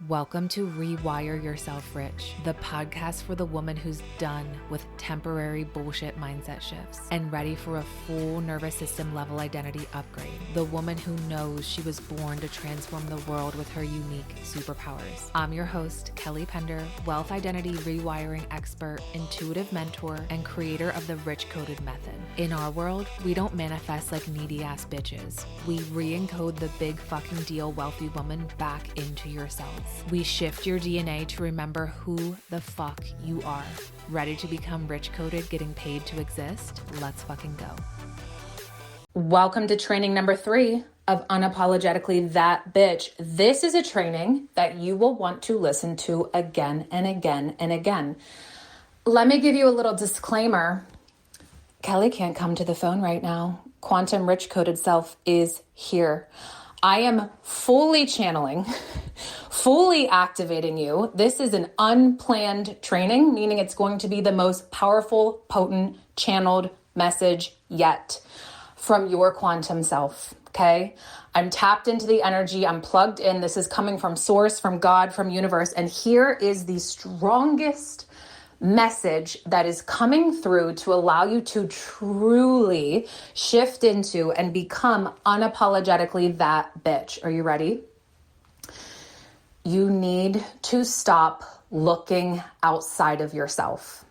Welcome to Rewire Yourself Rich, the podcast for the woman who's done with temporary bullshit mindset shifts and ready for a full nervous system level identity upgrade. The woman who knows she was born to transform the world with her unique superpowers. I'm your host, Kelly Pender, wealth identity rewiring expert, intuitive mentor, and creator of the Rich Coded Method. In our world, we don't manifest like needy ass bitches. We re-encode the big fucking deal wealthy woman back into yourselves. We shift your DNA to remember who the fuck you are. Ready to become rich coded, getting paid to exist? Let's fucking go. Welcome to training number 3 of Unapologetically That Bitch. This is a training that you will want to listen to again and again and again. Let me give you a little disclaimer. Kelly can't come to the phone right now. Quantum Rich Coded Self is here. I am fully channeling, fully activating you. This is an unplanned training, meaning it's going to be the most powerful, potent, channeled message yet from your quantum self, okay? I'm tapped into the energy. I'm plugged in. This is coming from source, from God, from universe. And here is the strongest message that is coming through to allow you to truly shift into and become unapologetically that bitch. Are you ready? You need to stop looking outside of yourself.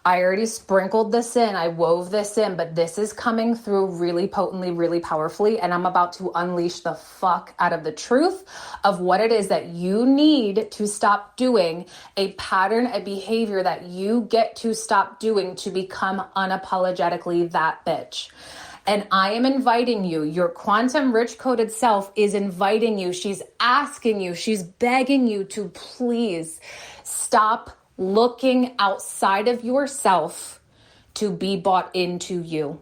I already sprinkled this in, I wove this in, but this is coming through really potently, really powerfully, and I'm about to unleash the fuck out of the truth of what it is that you need to stop doing, a pattern, a behavior that you get to stop doing to become unapologetically that bitch. And I am inviting you, your quantum rich coded self is inviting you, she's asking you, she's begging you to please stop looking outside of yourself to be bought into you,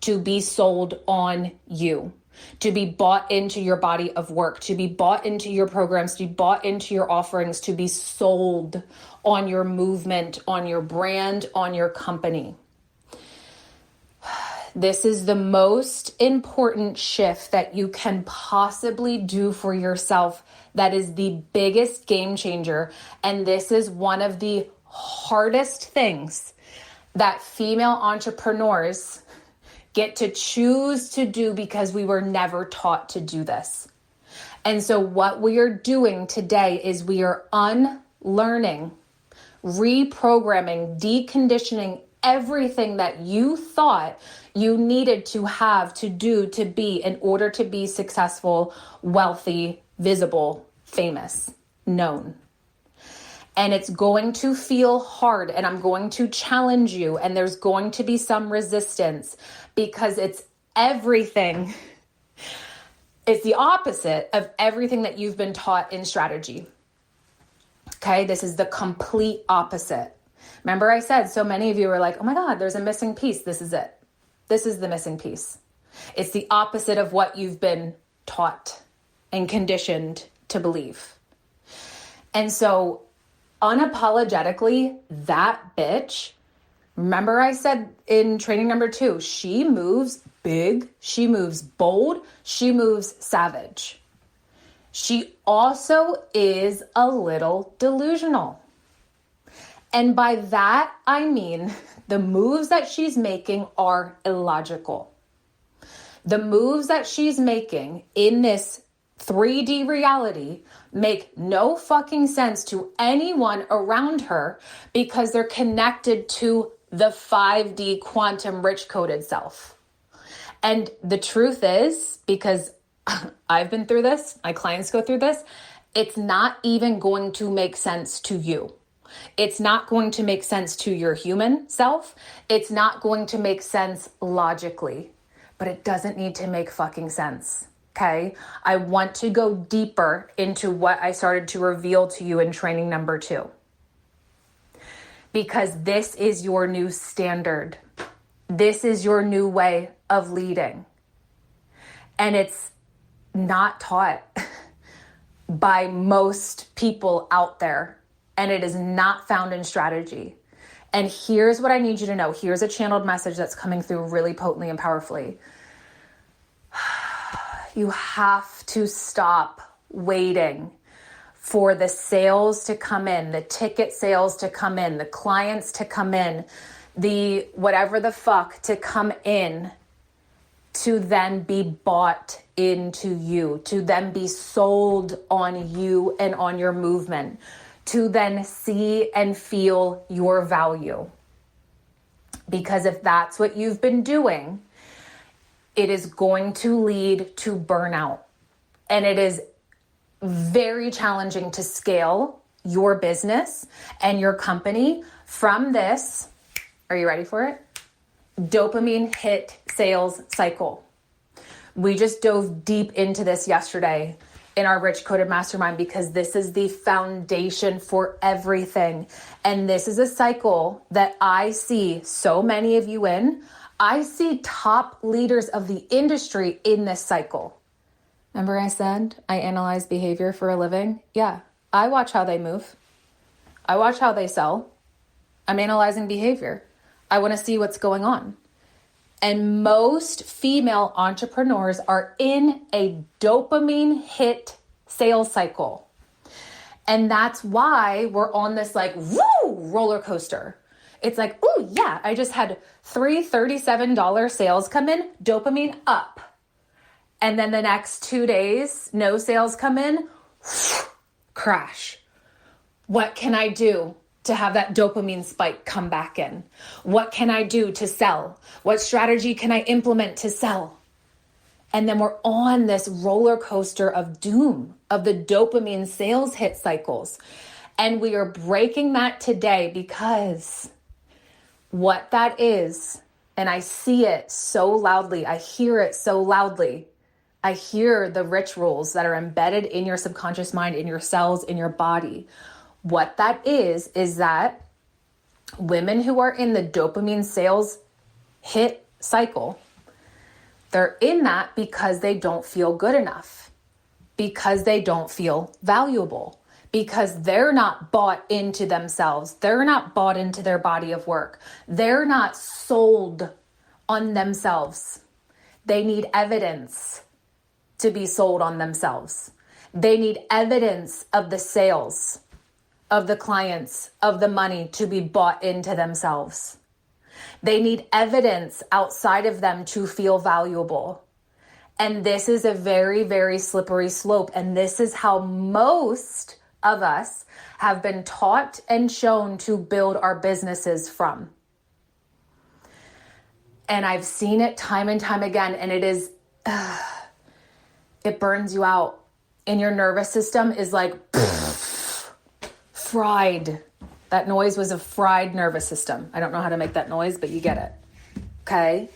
to be sold on you, to be bought into your body of work, to be bought into your programs, to be bought into your offerings, to be sold on your movement, on your brand, on your company. This is the most important shift that you can possibly do for yourself. That is the biggest game changer. And this is one of the hardest things that female entrepreneurs get to choose to do because we were never taught to do this. And so what we are doing today is we are unlearning, reprogramming, deconditioning everything that you thought you needed to have, to do, to be in order to be successful, wealthy, visible, famous, known. And it's going to feel hard, and I'm going to challenge you, and there's going to be some resistance because it's everything. It's the opposite of everything that you've been taught in strategy. Okay, this is the complete opposite. Remember I said so many of you were like, oh my God, there's a missing piece. This is it. This is the missing piece. It's the opposite of what you've been taught and conditioned to believe. And so unapologetically, that bitch, remember I said in training number 2, she moves big, she moves bold, she moves savage. She also is a little delusional. And by that, I mean the moves that she's making are illogical. The moves that she's making in this 3D reality make no fucking sense to anyone around her because they're connected to the 5D quantum rich coded self. And the truth is, because I've been through this, my clients go through this, it's not even going to make sense to you. It's not going to make sense to your human self. It's not going to make sense logically, but it doesn't need to make fucking sense. Okay. I want to go deeper into what I started to reveal to you in training number 2, because this is your new standard. This is your new way of leading. And it's not taught by most people out there. And it is not found in strategy. And here's what I need you to know. Here's a channeled message that's coming through really potently and powerfully. You have to stop waiting for the sales to come in, the ticket sales to come in, the clients to come in, the whatever the fuck to come in, to then be bought into you, to then be sold on you and on your movement, to then see and feel your value. Because if that's what you've been doing, it is going to lead to burnout. And it is very challenging to scale your business and your company from this, are you ready for it? Dopamine hit sales cycle. We just dove deep into this yesterday in our Rich Coded Mastermind because this is the foundation for everything. And this is a cycle that I see so many of you in. I see top leaders of the industry in this cycle. Remember I said I analyze behavior for a living? Yeah, I watch how they move. I watch how they sell. I'm analyzing behavior. I want to see what's going on. And most female entrepreneurs are in a dopamine hit sales cycle. And that's why we're on this like, woo, roller coaster. It's like, oh yeah, I just had three $37 sales come in, dopamine up. And then the next 2 days, no sales come in, crash. What can I do to have that dopamine spike come back in? What can I do to sell? What strategy can I implement to sell? And then we're on this roller coaster of doom, of the dopamine sales hit cycles. And we are breaking that today because what that is, and I see it so loudly, I hear it so loudly, I hear the rich rules that are embedded in your subconscious mind, in your cells, in your body. What that is that women who are in the dopamine sales hit cycle, they're in that because they don't feel good enough, because they don't feel valuable, because they're not bought into themselves. They're not bought into their body of work. They're not sold on themselves. They need evidence to be sold on themselves. They need evidence of the sales, of the clients, of the money to be bought into themselves. They need evidence outside of them to feel valuable. And this is a very, very slippery slope. And this is how most of us have been taught and shown to build our businesses from. And I've seen it time and time again. And it is, it burns you out. And your nervous system is like fried. That noise was a fried nervous system. I don't know how to make that noise, but you get it. Okay?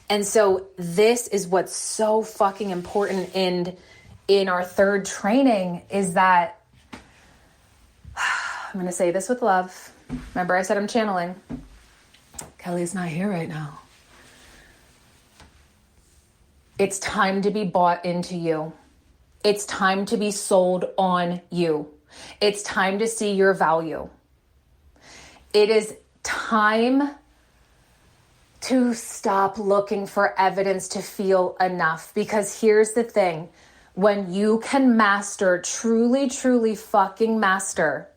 And so this is what's so fucking important in our third training is that, I'm going to say this with love. Remember I said I'm channeling. Kelly's not here right now. It's time to be bought into you. It's time to be sold on you. It's time to see your value. It is time to stop looking for evidence to feel enough. Because here's the thing. When you can master, truly, truly fucking master,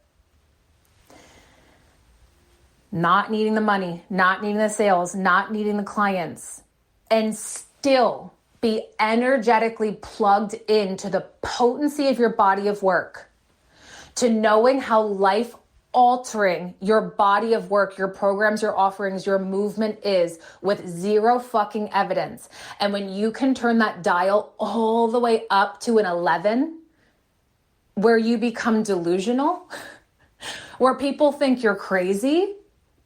not needing the money, not needing the sales, not needing the clients, and still be energetically plugged into the potency of your body of work, to knowing how life altering your body of work, your programs, your offerings, your movement is with zero fucking evidence. And when you can turn that dial all the way up to an 11, where you become delusional, where people think you're crazy,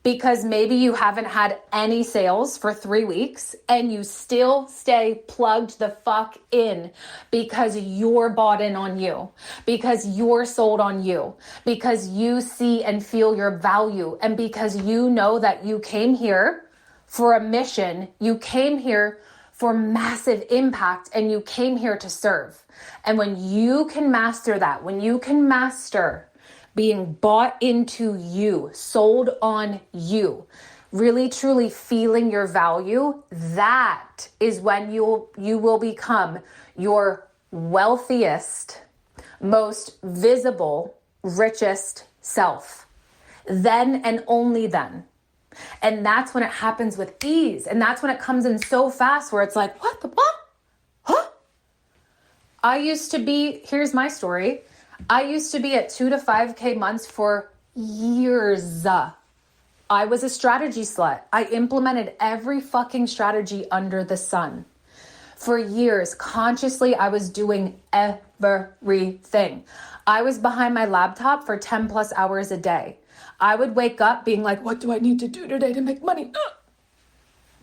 because maybe you haven't had any sales for 3 weeks and you still stay plugged the fuck in because you're bought in on you, because you're sold on you, because you see and feel your value, and because you know that you came here for a mission, you came here for massive impact, and you came here to serve. And when you can master that, when you can master being bought into you, sold on you, really truly feeling your value, that is when you will become your wealthiest, most visible, richest self. Then and only then. And that's when it happens with ease. And that's when it comes in so fast where it's like, what the what? Huh? I used to be, here's my story. I used to be at 2 to 5K months for years. I was a strategy slut. I implemented every fucking strategy under the sun. For years, consciously, I was doing everything. I was behind my laptop for 10 plus hours a day. I would wake up being like, what do I need to do today to make money?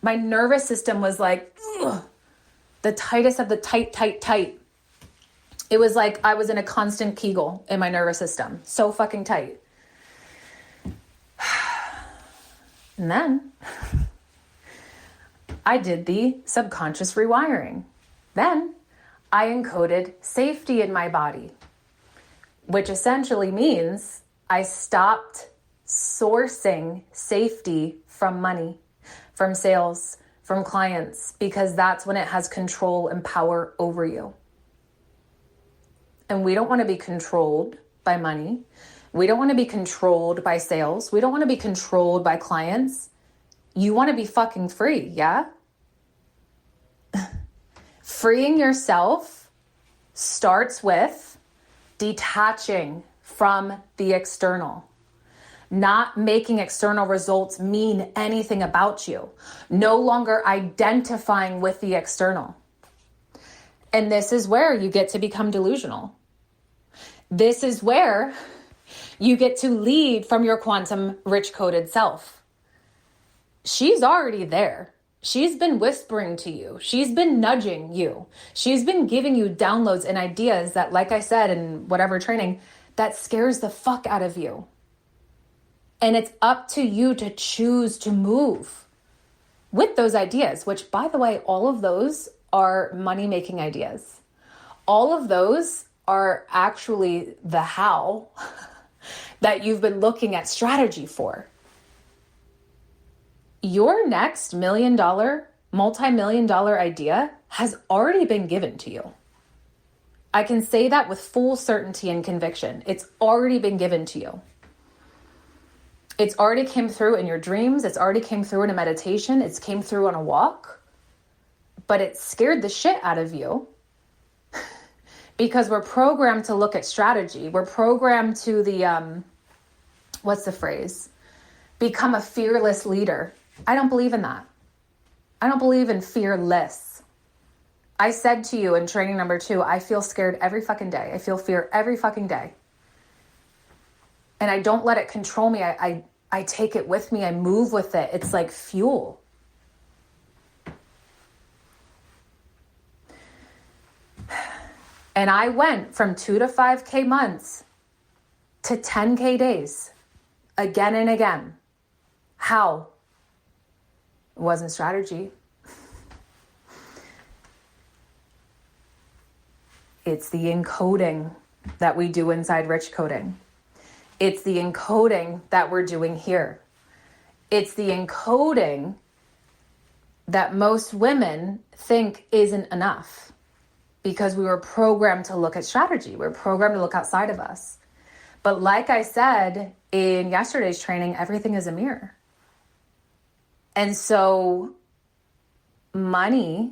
My nervous system was like, the tightest of the tight. It was like I was in a constant Kegel in my nervous system. So fucking tight. And then I did the subconscious rewiring. Then I encoded safety in my body, which essentially means I stopped sourcing safety from money, from sales, from clients, because that's when it has control and power over you. And we don't want to be controlled by money. We don't want to be controlled by sales. We don't want to be controlled by clients. You want to be fucking free, yeah? Freeing yourself starts with detaching from the external, not making external results mean anything about you, no longer identifying with the external. And this is where you get to become delusional. This is where you get to lead from your quantum rich coded self. She's already there. She's been whispering to you. She's been nudging you. She's been giving you downloads and ideas that, like I said in whatever training, that scares the fuck out of you. And it's up to you to choose to move with those ideas, which, by the way, all of those are money-making ideas. All of those are actually the how that you've been looking at strategy for. Your next $1 million, multi-million dollar idea has already been given to you. I can say that with full certainty and conviction. It's already been given to you. It's already came through in your dreams. It's already came through in a meditation. It's came through on a walk. But it scared the shit out of you because we're programmed to look at strategy. We're programmed to the, what's the phrase? Become a fearless leader. I don't believe in that. I don't believe in fearless. I said to you in training number 2, I feel scared every fucking day. I feel fear every fucking day. And I don't let it control me. I take it with me. I move with it. It's like fuel. And I went from 2 to 5K months to 10K days again and again. How? It wasn't strategy. It's the encoding that we do inside rich coding. It's the encoding that we're doing here. It's the encoding that most women think isn't enough because we were programmed to look at strategy. We're programmed to look outside of us. But like I said in yesterday's training, everything is a mirror. And so money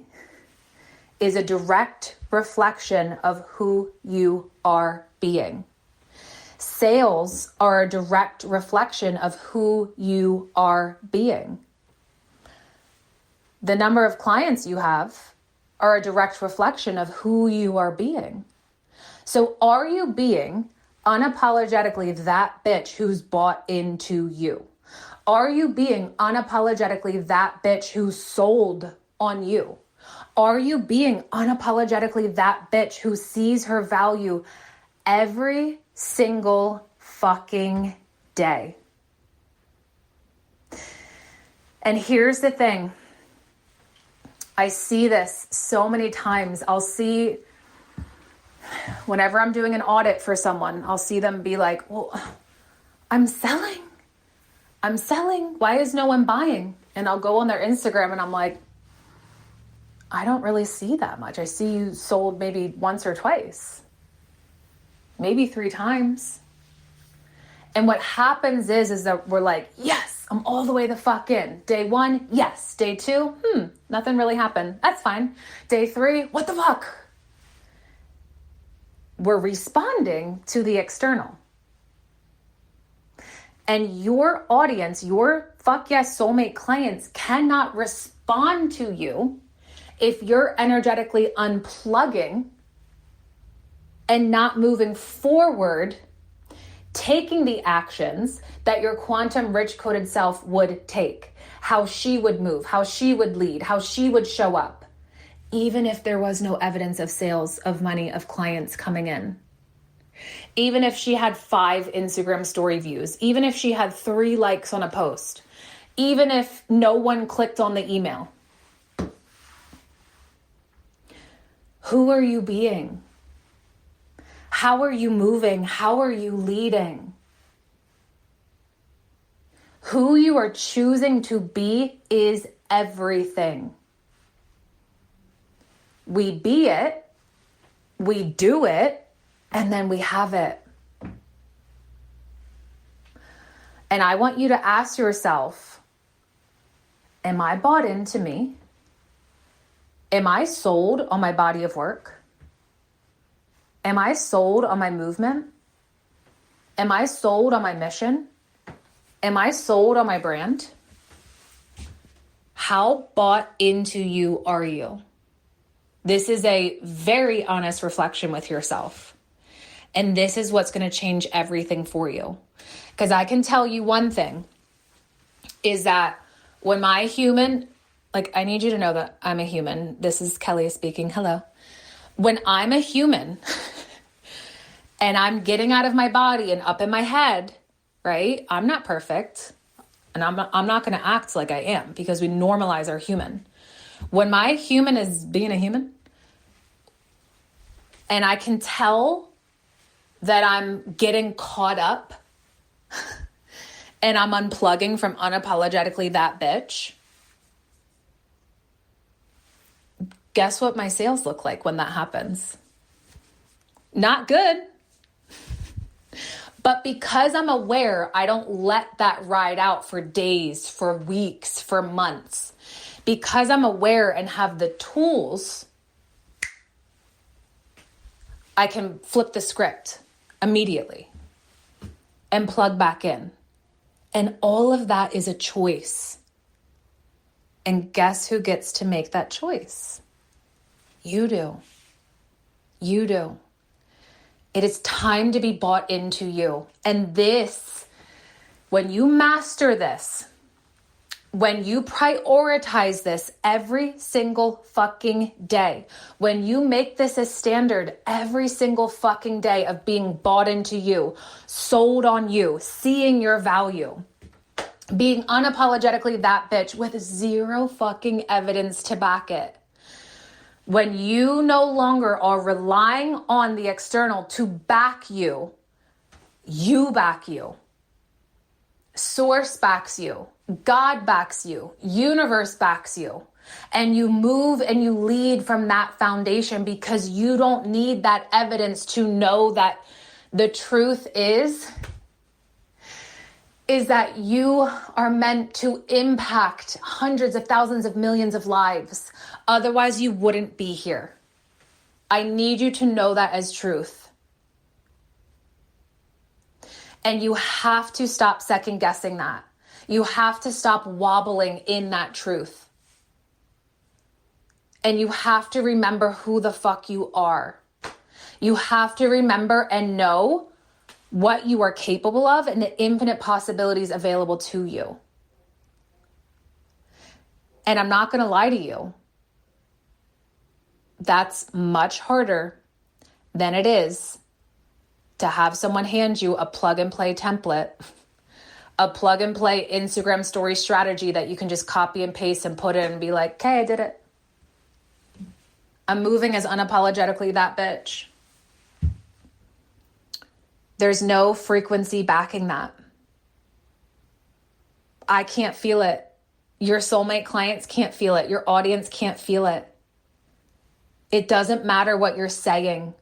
is a direct reflection of who you are being. Sales are a direct reflection of who you are being. The number of clients you have are a direct reflection of who you are being. So are you being unapologetically that bitch who's bought into you? Are you being unapologetically that bitch who sold on you? Are you being unapologetically that bitch who sees her value every single fucking day? And here's the thing. I see this so many times. I'll see, whenever I'm doing an audit for someone, I'll see them be like, well, I'm selling. Why is no one buying? And I'll go on their Instagram and I'm like, I don't really see that much. I see you sold maybe once or twice. maybe 3 times. And what happens is that we're like, yes, I'm all the way the fuck in. Day 1, yes. Day 2, nothing really happened. That's fine. Day 3, what the fuck? We're responding to the external. And your audience, your fuck yes soulmate clients cannot respond to you if you're energetically unplugging and not moving forward, taking the actions that your quantum rich coded self would take, how she would move, how she would lead, how she would show up, even if there was no evidence of sales, of money, of clients coming in. Even if she had 5 Instagram story views, even if she had 3 likes on a post, even if no one clicked on the email. Who are you being? How are you moving? How are you leading? Who you are choosing to be is everything. We be it, we do it, and then we have it. And I want you to ask yourself, am I bought into me? Am I sold on my body of work? Am I sold on my movement? Am I sold on my mission? Am I sold on my brand? How bought into you are you? This is a very honest reflection with yourself. And this is what's going to change everything for you. Because I can tell you one thing, is that when my human, like I need you to know that I'm a human. This is Kelly speaking. Hello. When I'm a human and I'm getting out of my body and up in my head, right? I'm not perfect. And I'm not going to act like I am, because we normalize our human. When my human is being a human and I can tell that I'm getting caught up and I'm unplugging from unapologetically that bitch, guess what my sales look like when that happens? Not good. But because I'm aware, I don't let that ride out for days, for weeks, for months. Because I'm aware and have the tools, I can flip the script immediately and plug back in. And all of that is a choice. And guess who gets to make that choice? You do. You do. It is time to be bought into you. And this, when you master this, when you prioritize this every single fucking day, when you make this a standard every single fucking day of being bought into you, sold on you, seeing your value, being unapologetically that bitch with 0 fucking evidence to back it. When you no longer are relying on the external to back you, you back you. Source backs you. God backs you. Universe backs you. And you move and you lead from that foundation, because you don't need that evidence to know that the truth is that you are meant to impact hundreds of thousands of millions of lives. Otherwise, you wouldn't be here. I need you to know that as truth. And you have to stop second guessing that. You have to stop wobbling in that truth. And you have to remember who the fuck you are. You have to remember and know what you are capable of and the infinite possibilities available to you. And I'm not going to lie to you. That's much harder than it is to have someone hand you a plug and play template, a plug and play Instagram story strategy that you can just copy and paste and put in and be like, okay, I did it. I'm moving as unapologetically that bitch. There's no frequency backing that. I can't feel it. Your soulmate clients can't feel it. Your audience can't feel it. It doesn't matter what you're saying.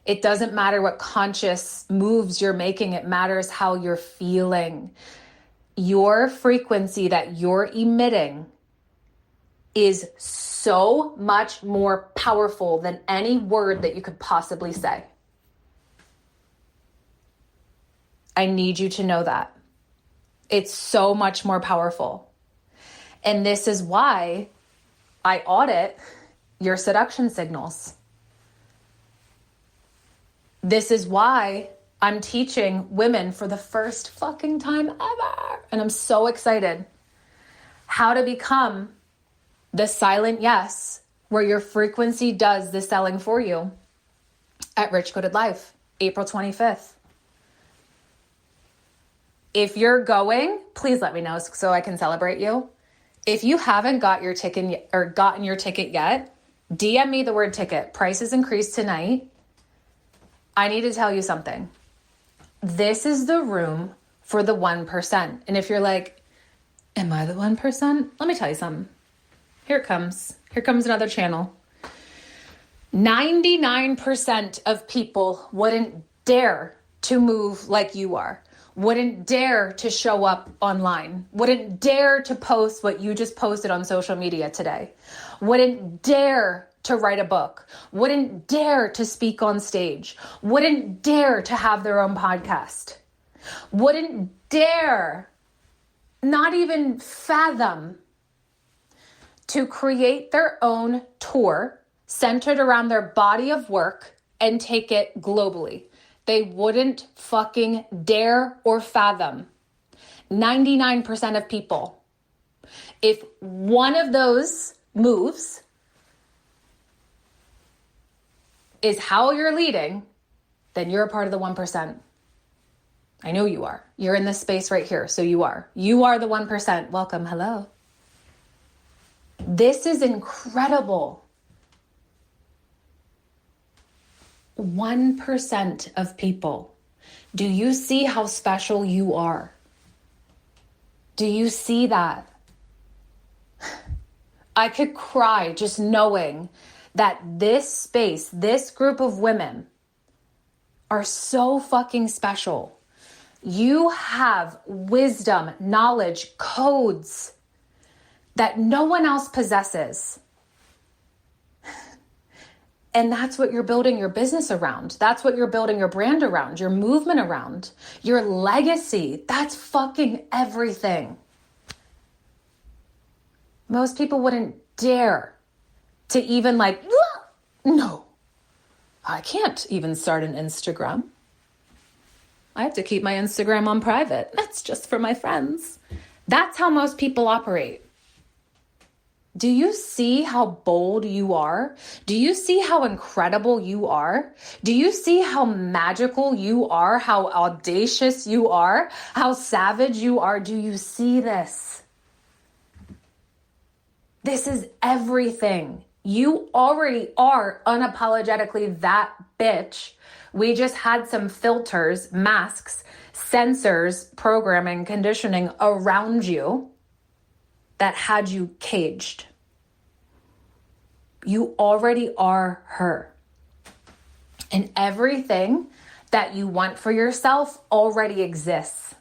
It doesn't matter what conscious moves you're making. It matters how you're feeling. Your frequency that you're emitting is so much more powerful than any word that you could possibly say. I need you to know that. It's so much more powerful. And this is why I audit your seduction signals. This is why I'm teaching women for the first fucking time ever, and I'm so excited, how to become the silent yes, where your frequency does the selling for you at Rich Coded Life, April 25th. If you're going, please let me know so I can celebrate you. If you haven't got your ticket or gotten your ticket yet, DM me the word ticket. Prices increased tonight. I need to tell you something. This is the room for the 1%. And if you're like, am I the 1%? Let me tell you something. Here it comes. Here comes another channel. 99% of people wouldn't dare to move like you are. Wouldn't dare to show up online. Wouldn't dare to post what you just posted on social media today. Wouldn't dare to write a book. Wouldn't dare to speak on stage. Wouldn't dare to have their own podcast. Wouldn't dare, not even fathom, to create their own tour centered around their body of work and take it globally. They wouldn't fucking dare or fathom. 99% of people. If one of those moves is how you're leading, then you're a part of the 1%. I know you are. You're in this space right here, so you are. You are the 1%. Welcome. Hello. This is incredible. 1% of people. Do you see how special you are? Do you see that? I could cry just knowing that this space, this group of women are so fucking special. You have wisdom, knowledge, codes that no one else possesses. And that's what you're building your business around. That's what you're building your brand around, your movement around, your legacy. That's fucking everything. Most people wouldn't dare to even no, I can't even start an Instagram. I have to keep my Instagram on private. That's just for my friends. That's how most people operate. Do you see how bold you are? Do you see how incredible you are? Do you see how magical you are? How audacious you are? How savage you are? Do you see this? This is everything. You already are unapologetically that bitch. We just had some filters, masks, sensors, programming, conditioning around you that had you caged. You already are her. And everything that you want for yourself already exists.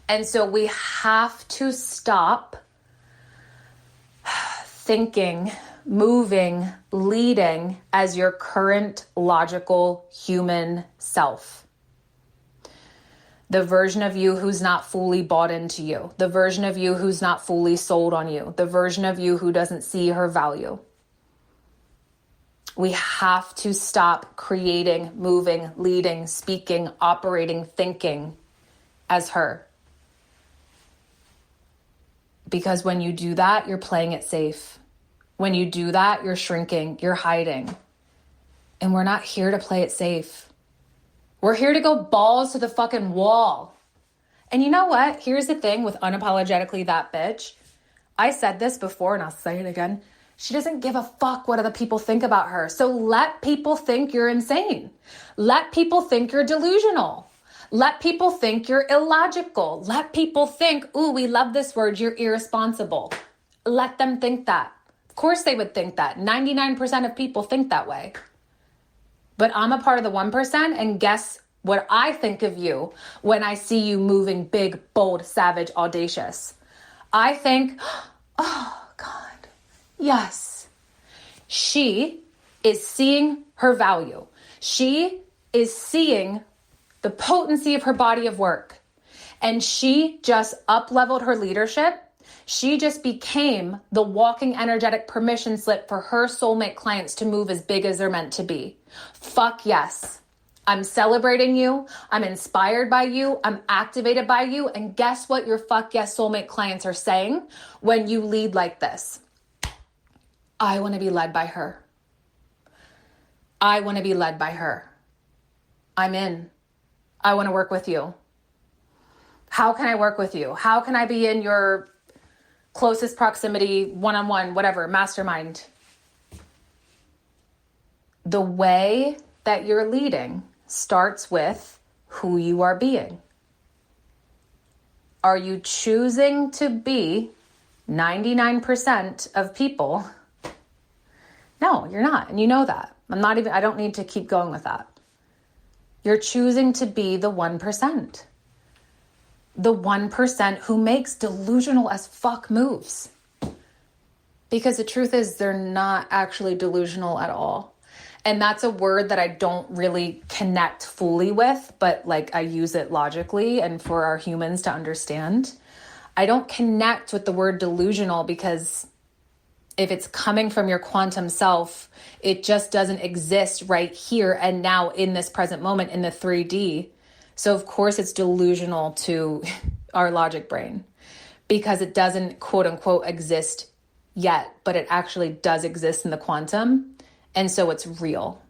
And so we have to stop thinking, moving, leading as your current logical human self. The version of you who's not fully bought into you. The version of you who's not fully sold on you. The version of you who doesn't see her value. We have to stop creating, moving, leading, speaking, operating, thinking as her. Because when you do that, you're playing it safe. When you do that, you're shrinking, you're hiding. And we're not here to play it safe. We're here to go balls to the fucking wall. And you know what? Here's the thing with unapologetically that bitch. I said this before and I'll say it again. She doesn't give a fuck what other people think about her. So let people think you're insane. Let people think you're delusional. Let people think you're illogical. Let people think, ooh, we love this word, you're irresponsible. Let them think that. Of course they would think that. 99% of people think that way. But I'm a part of the 1%, and guess what I think of you when I see you moving big, bold, savage, audacious. I think, oh God, yes. She is seeing her value. She is seeing the potency of her body of work. And she just up-leveled her leadership. She just became the walking energetic permission slip for her soulmate clients to move as big as they're meant to be. Fuck yes. I'm celebrating you. I'm inspired by you. I'm activated by you. And guess what your fuck yes soulmate clients are saying when you lead like this? I want to be led by her. I want to be led by her. I'm in. I want to work with you. How can I work with you? How can I be in your closest proximity, one-on-one, whatever, mastermind? The way that you're leading starts with who you are being. Are you choosing to be 99% of people? No, you're not. And you know that. I don't need to keep going with that. You're choosing to be the 1%. The 1% who makes delusional as fuck moves. Because the truth is they're not actually delusional at all. And that's a word that I don't really connect fully with, but like I use it logically and for our humans to understand. I don't connect with the word delusional because if it's coming from your quantum self, it just doesn't exist right here and now in this present moment in the 3D. So of course it's delusional to our logic brain because it doesn't quote unquote exist yet, but it actually does exist in the quantum. And so it's real.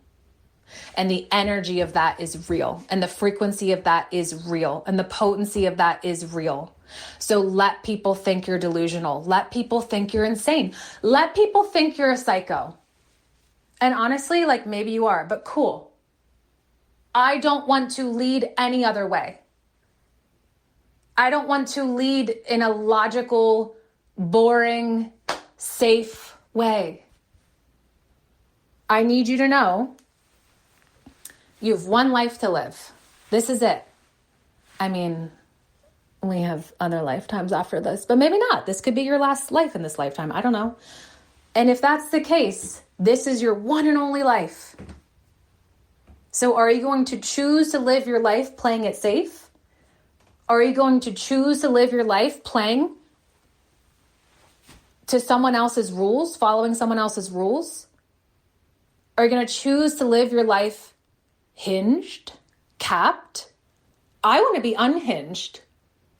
And the energy of that is real. And the frequency of that is real. And the potency of that is real. So let people think you're delusional. Let people think you're insane. Let people think you're a psycho. And honestly, like maybe you are, but cool. I don't want to lead any other way. I don't want to lead in a logical, boring, safe way. I need you to know you have one life to live. This is it. I mean, we have other lifetimes after this, but maybe not. This could be your last life in this lifetime. I don't know. And if that's the case, this is your one and only life. So are you going to choose to live your life playing it safe? Are you going to choose to live your life playing to someone else's rules, following someone else's rules? Are you going to choose to live your life hinged, capped? I want to be unhinged.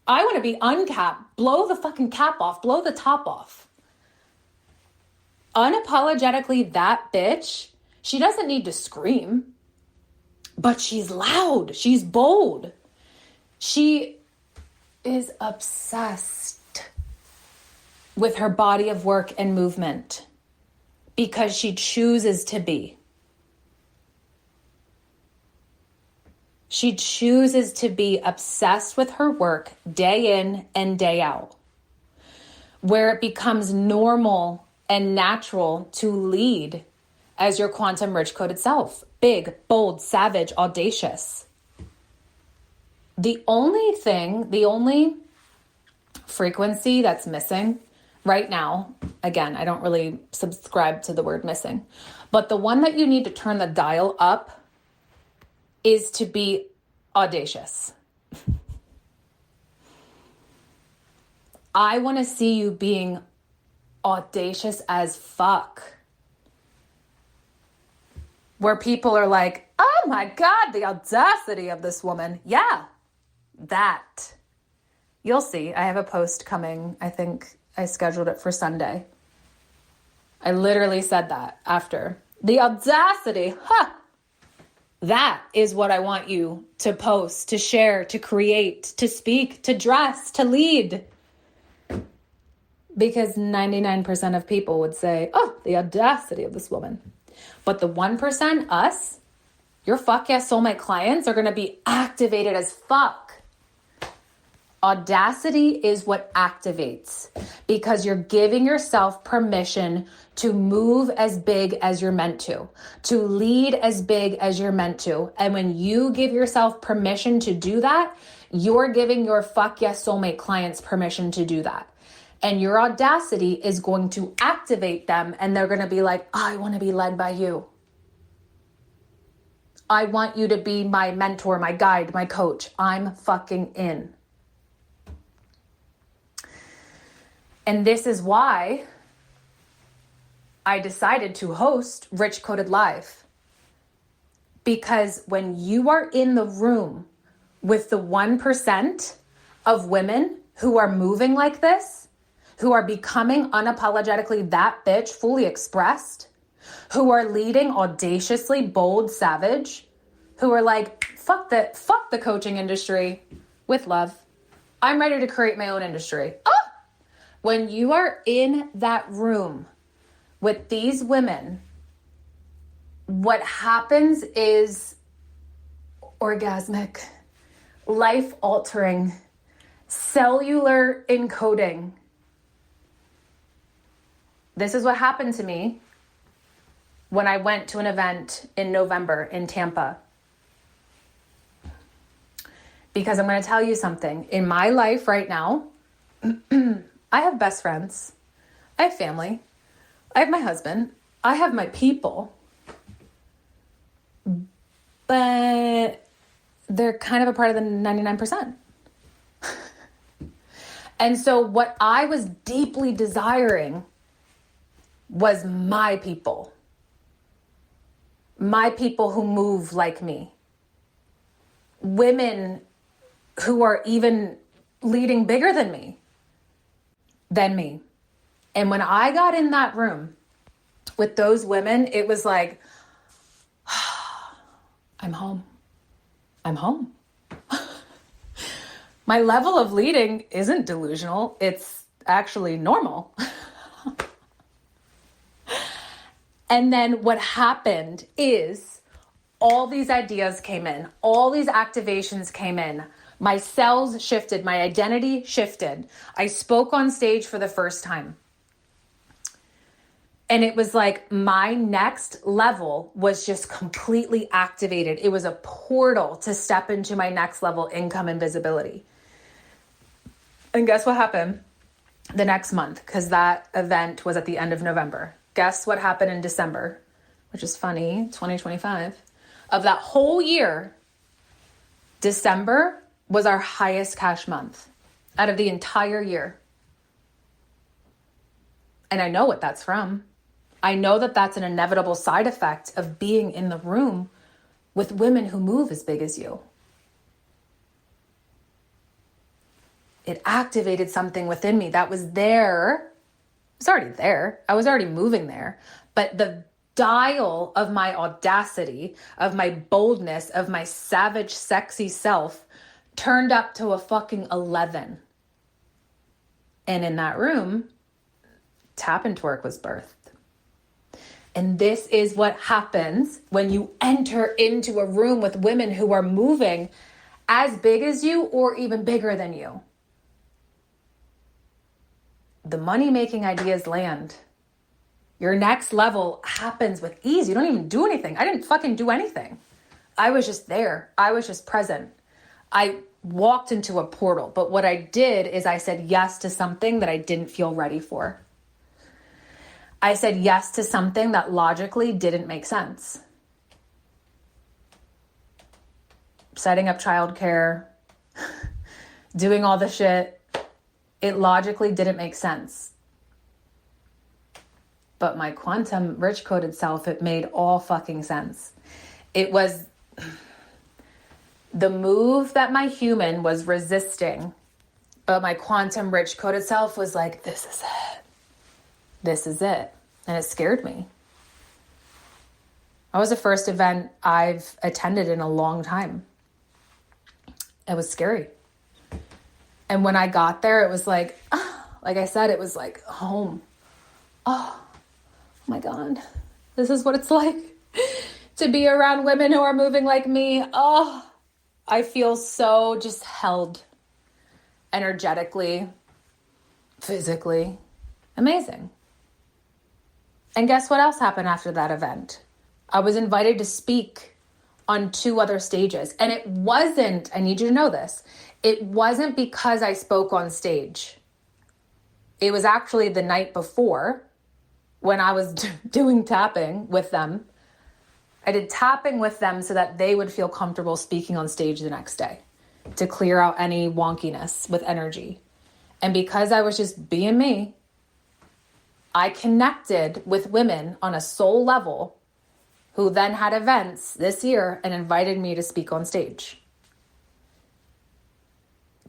I want to be uncapped. Blow the fucking cap off. Blow the top off. Unapologetically, that bitch, she doesn't need to scream, but she's loud. She's bold. She is obsessed with her body of work and movement because she chooses to be. She chooses to be obsessed with her work day in and day out, where it becomes normal and natural to lead as your quantum rich coded self. Big, bold, savage, audacious. The only frequency that's missing right now, again, I don't really subscribe to the word missing, but the one that you need to turn the dial up is to be audacious. I want to see you being audacious as fuck. Where people are like, oh my God, the audacity of this woman. Yeah, that. You'll see. I have a post coming. I think I scheduled it for Sunday. I literally said that after. The audacity. Huh. That is what I want you to post, to share, to create, to speak, to dress, to lead. Because 99% of people would say, oh, the audacity of this woman. But the 1%, us, your fuck yes soulmate clients are going to be activated as fuck. Audacity is what activates, because you're giving yourself permission to move as big as you're meant to lead as big as you're meant to. And when you give yourself permission to do that, you're giving your fuck yes soulmate clients permission to do that. And your audacity is going to activate them, and they're going to be like, I want to be led by you. I want you to be my mentor, my guide, my coach. I'm fucking in. And this is why I decided to host Rich Coded Live. Because when you are in the room with the 1% of women who are moving like this, who are becoming unapologetically that bitch fully expressed, who are leading audaciously, bold, savage, who are like, fuck the coaching industry with love. I'm ready to create my own industry. When you are in that room with these women, what happens is orgasmic, life-altering, cellular encoding. This is what happened to me when I went to an event in November in Tampa. Because I'm going to tell you something. In my life right now, I have best friends. I have family. I have my husband. I have my people. But they're kind of a part of the 99%. And so what I was deeply desiring was my people. My people who move like me. Women who are even leading bigger than me. And when I got in that room with those women, it was like, I'm home. I'm home. My level of leading isn't delusional. It's actually normal. And then what happened is all these ideas came in, all these activations came in. My cells shifted, my identity shifted. I spoke on stage for the first time. And it was like my next level was just completely activated. It was a portal to step into my next level income and visibility. And guess what happened the next month? Because that event was at the end of November. Guess what happened in December, which is funny, 2025. Of that whole year, December was our highest cash month out of the entire year. And I know what that's from. I know that that's an inevitable side effect of being in the room with women who move as big as you. It activated something within me that was there. It was already there. I was already moving there. But the dial of my audacity, of my boldness, of my savage, sexy self turned up to a fucking 11. And in that room, Tap and Twerk was birthed. And this is what happens when you enter into a room with women who are moving as big as you or even bigger than you. The money-making ideas land. Your next level happens with ease. You don't even do anything. I didn't fucking do anything. I was just there. I was just present. I walked into a portal. But what I did is I said yes to something that I didn't feel ready for. I said yes to something that logically didn't make sense. Setting up childcare, doing all the shit, it logically didn't make sense. But my quantum rich coded self, it made all fucking sense. It was the move that my human was resisting, but my quantum rich coded self was like, this is it. This is it. And it scared me. That was the first event I've attended in a long time. It was scary. And when I got there, it was like I said, it was like home. Oh my God. This is what it's like to be around women who are moving like me. Oh, I feel so just held energetically, physically. Amazing. And guess what else happened after that event? I was invited to speak on 2 other stages. And it wasn't, I need you to know this, it wasn't because I spoke on stage. It was actually the night before when I was doing tapping with them. I did tapping with them so that they would feel comfortable speaking on stage the next day to clear out any wonkiness with energy. And because I was just being me, I connected with women on a soul level who then had events this year and invited me to speak on stage.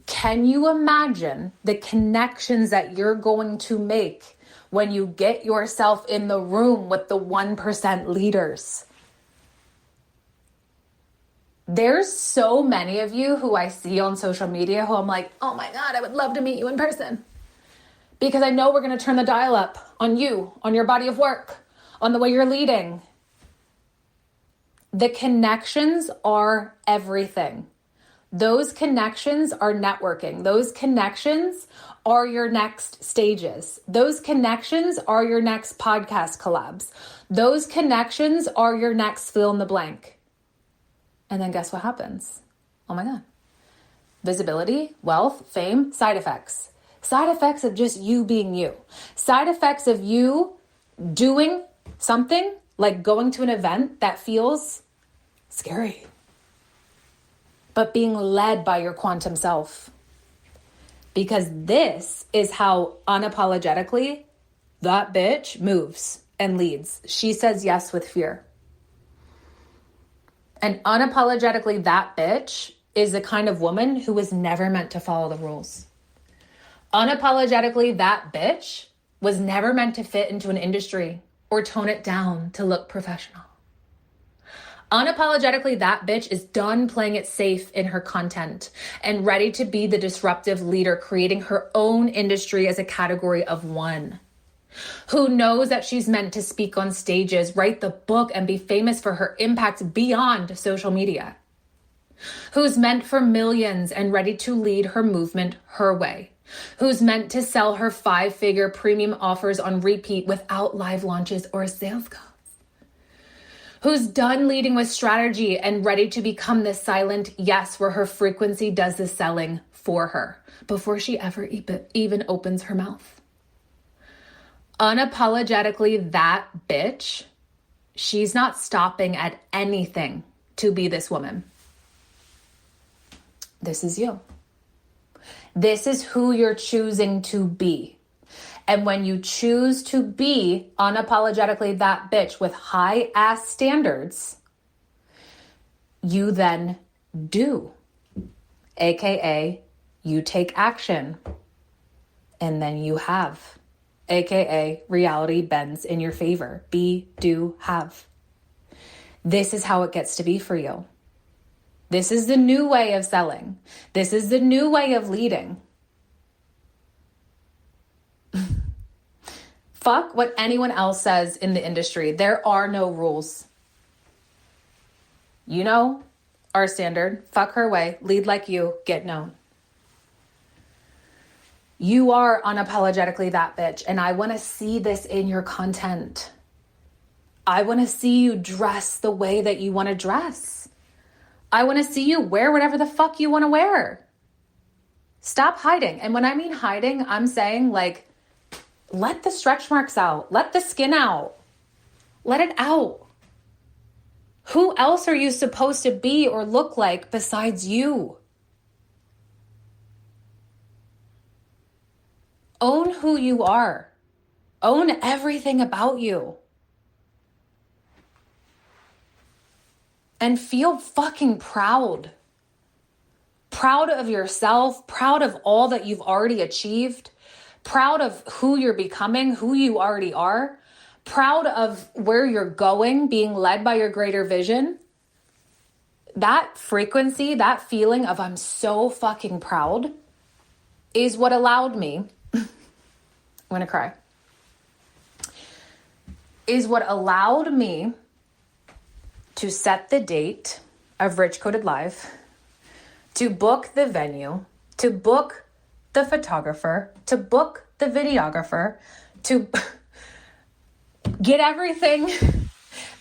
Can you imagine the connections that you're going to make when you get yourself in the room with the 1% leaders? There's so many of you who I see on social media who I'm like, oh my God, I would love to meet you in person. Because I know we're going to turn the dial up on you, on your body of work, on the way you're leading. The connections are everything. Those connections are networking. Those connections are your next stages. Those connections are your next podcast collabs. Those connections are your next fill in the blank. And then guess what happens? Oh my God. Visibility, wealth, fame, side effects. Side effects of just you being you. Side effects of you doing something like going to an event that feels scary, but being led by your quantum self. Because this is how unapologetically that bitch moves and leads. She says yes with fear. And unapologetically that bitch is the kind of woman who was never meant to follow the rules. Unapologetically that bitch was never meant to fit into an industry or tone it down to look professional. Unapologetically, that bitch is done playing it safe in her content and ready to be the disruptive leader, creating her own industry as a category of one. Who knows that she's meant to speak on stages, write the book, and be famous for her impact beyond social media. Who's meant for millions and ready to lead her movement her way. Who's meant to sell her 5-figure premium offers on repeat without live launches or sales calls. Who's done leading with strategy and ready to become the silent yes where her frequency does the selling for her before she ever even opens her mouth. Unapologetically, that bitch, she's not stopping at anything to be this woman. This is you. This is who you're choosing to be. And when you choose to be unapologetically that bitch with high ass standards, you then do, AKA you take action, and then you have, AKA reality bends in your favor. Be, do, have. This is how it gets to be for you. This is the new way of selling. This is the new way of leading. Fuck what anyone else says in the industry. There are no rules. You know our standard. Fuck her way. Lead like you. Get known. You are unapologetically that bitch. And I want to see this in your content. I want to see you dress the way that you want to dress. I want to see you wear whatever the fuck you want to wear. Stop hiding. And when I mean hiding, I'm saying like, let the stretch marks out. Let the skin out. Let it out. Who else are you supposed to be or look like besides you? Own who you are. Own everything about you. And feel fucking proud. Proud of yourself. Proud of all that you've already achieved. Proud of who you're becoming, who you already are. Proud of where you're going, being led by your greater vision. That frequency, that feeling of I'm so fucking proud is what allowed me, I'm gonna cry, is what allowed me to set the date of Rich Coded Live, to book the venue, to book the photographer, to book the videographer, to get everything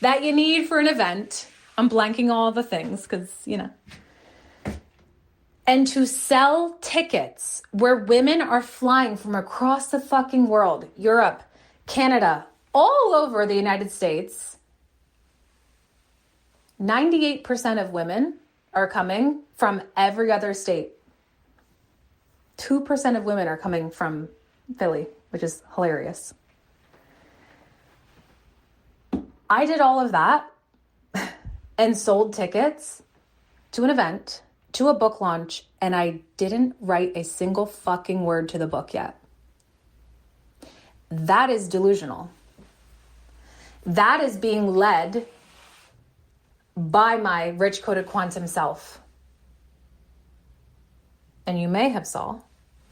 that you need for an event. I'm blanking all the things because, and to sell tickets where women are flying from across the fucking world, Europe, Canada, all over the United States. 98% of women are coming from every other state. 2% of women are coming from Philly, which is hilarious. I did all of that and sold tickets to an event, to a book launch, and I didn't write a single fucking word to the book yet. That is delusional. That is being led by my rich coded quantum self. And you may have saw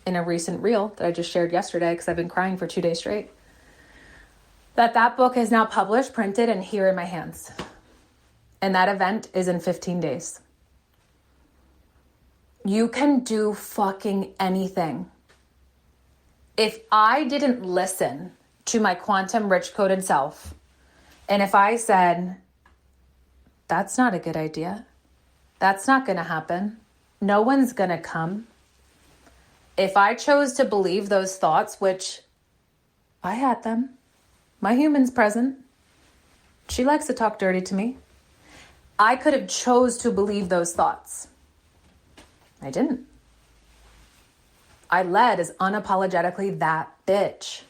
in a recent reel that I just shared yesterday, because I've been crying for 2 days straight, that book is now published, printed, and here in my hands. And that event is in 15 days. You can do fucking anything. If I didn't listen to my quantum rich coded self, and if I said, that's not a good idea, that's not going to happen, no one's going to come. If I chose to believe those thoughts, which I had them, my human's present, she likes to talk dirty to me, I could have chose to believe those thoughts. I didn't. I led as unapologetically that bitch.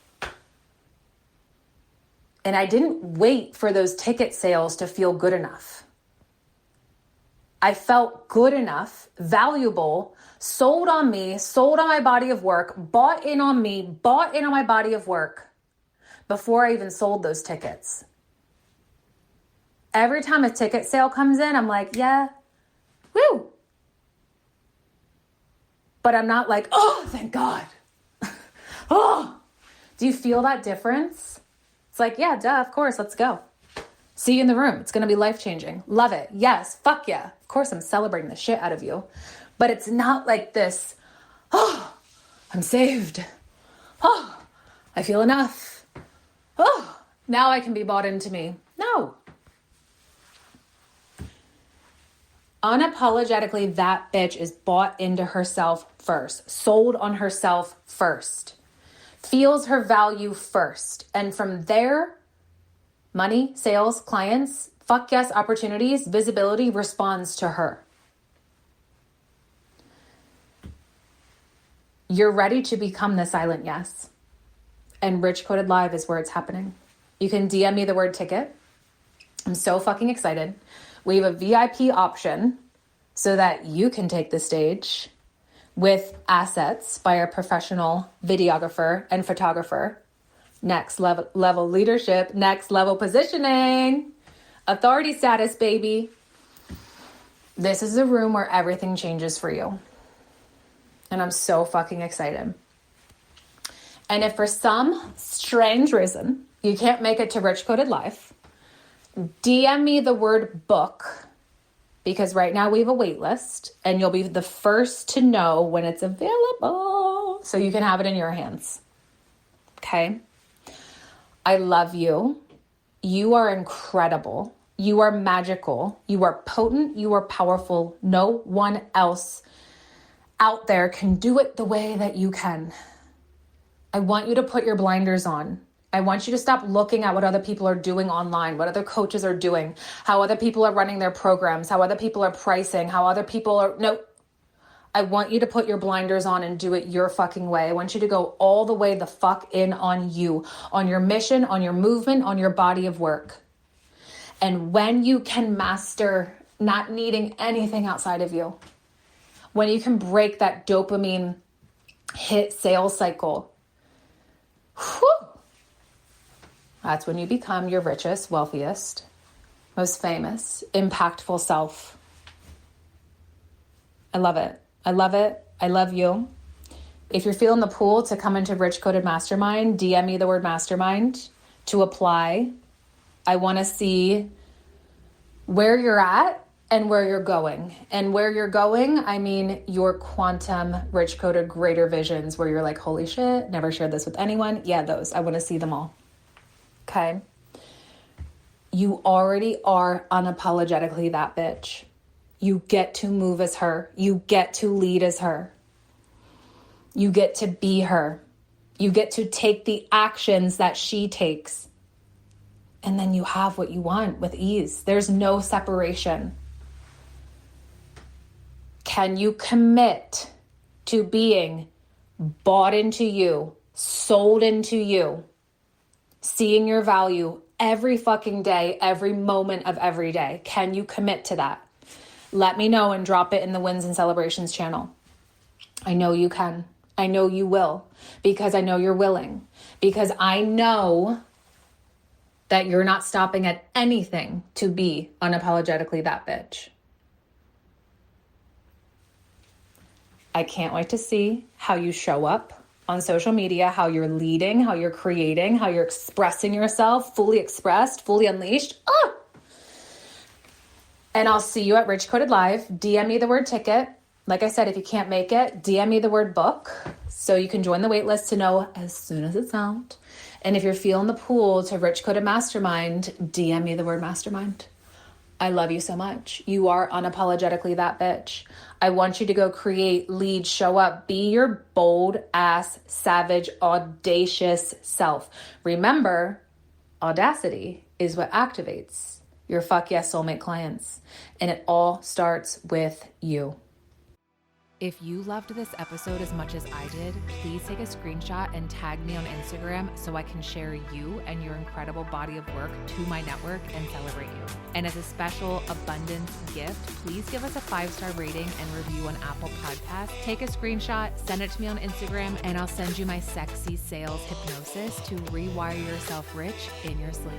And I didn't wait for those ticket sales to feel good enough. I felt good enough, valuable, sold on me, sold on my body of work, bought in on me, bought in on my body of work before I even sold those tickets. Every time a ticket sale comes in, I'm like, yeah, woo. But I'm not like, oh, thank God. Oh, do you feel that difference? It's like, yeah, duh, of course, let's go. See you in the room. It's going to be life-changing. Love it. Yes, fuck yeah. Of course, I'm celebrating the shit out of you. But it's not like this, oh, I'm saved. Oh, I feel enough. Oh, now I can be bought into me. No. Unapologetically, that bitch is bought into herself first, sold on herself first, feels her value first. And from there, money, sales, clients, fuck yes, opportunities, visibility responds to her. You're ready to become the silent yes. And Rich Coded Live is where it's happening. You can DM me the word ticket. I'm so fucking excited. We have a VIP option so that you can take the stage with assets by our professional videographer and photographer. Next level leadership, next level positioning, authority status, baby. This is a room where everything changes for you. And I'm so fucking excited. And if for some strange reason you can't make it to Rich Coded Live, DM me the word book, because right now we have a wait list and you'll be the first to know when it's available so you can have it in your hands. Okay? I love you. You are incredible. You are magical. You are potent. You are powerful. No one else out there can do it the way that you can. I want you to put your blinders on. I want you to stop looking at what other people are doing online, what other coaches are doing, how other people are running their programs, how other people are pricing, how other people are... No. I want you to put your blinders on and do it your fucking way. I want you to go all the way the fuck in on you, on your mission, on your movement, on your body of work. And when you can master not needing anything outside of you, when you can break that dopamine hit sales cycle, whew, that's when you become your richest, wealthiest, most famous, impactful self. I love it. I love it. I love you. If you're feeling the pull to come into Rich Coded Mastermind, DM me the word mastermind to apply. I want to see where you're at and where you're going. And where you're going, I mean your quantum rich coded greater visions where you're like, holy shit, never shared this with anyone. Yeah, those. I want to see them all. Okay. You already are unapologetically that bitch. You get to move as her. You get to lead as her. You get to be her. You get to take the actions that she takes. And then you have what you want with ease. There's no separation. Can you commit to being bought into you, sold into you, seeing your value every fucking day, every moment of every day? Can you commit to that? Let me know and drop it in the Wins and Celebrations channel. I know you can. I know you will, because I know you're willing, because I know that you're not stopping at anything to be unapologetically that bitch. I can't wait to see how you show up on social media, how you're leading, how you're creating, how you're expressing yourself, fully expressed, fully unleashed. Oh! And I'll see you at Rich Coded Live. DM me the word ticket. Like I said, if you can't make it, DM me the word book so you can join the wait list to know as soon as it's out. And if you're feeling the pull to Rich Coded Mastermind, DM me the word mastermind. I love you so much. You are unapologetically that bitch. I want you to go create, lead, show up, be your bold ass, savage, audacious self. Remember, audacity is what activates your fuck yes soulmate clients. And it all starts with you. If you loved this episode as much as I did, please take a screenshot and tag me on Instagram so I can share you and your incredible body of work to my network and celebrate you. And as a special abundance gift, please give us a 5-star rating and review on Apple Podcasts. Take a screenshot, send it to me on Instagram, and I'll send you my sexy sales hypnosis to rewire yourself rich in your sleep.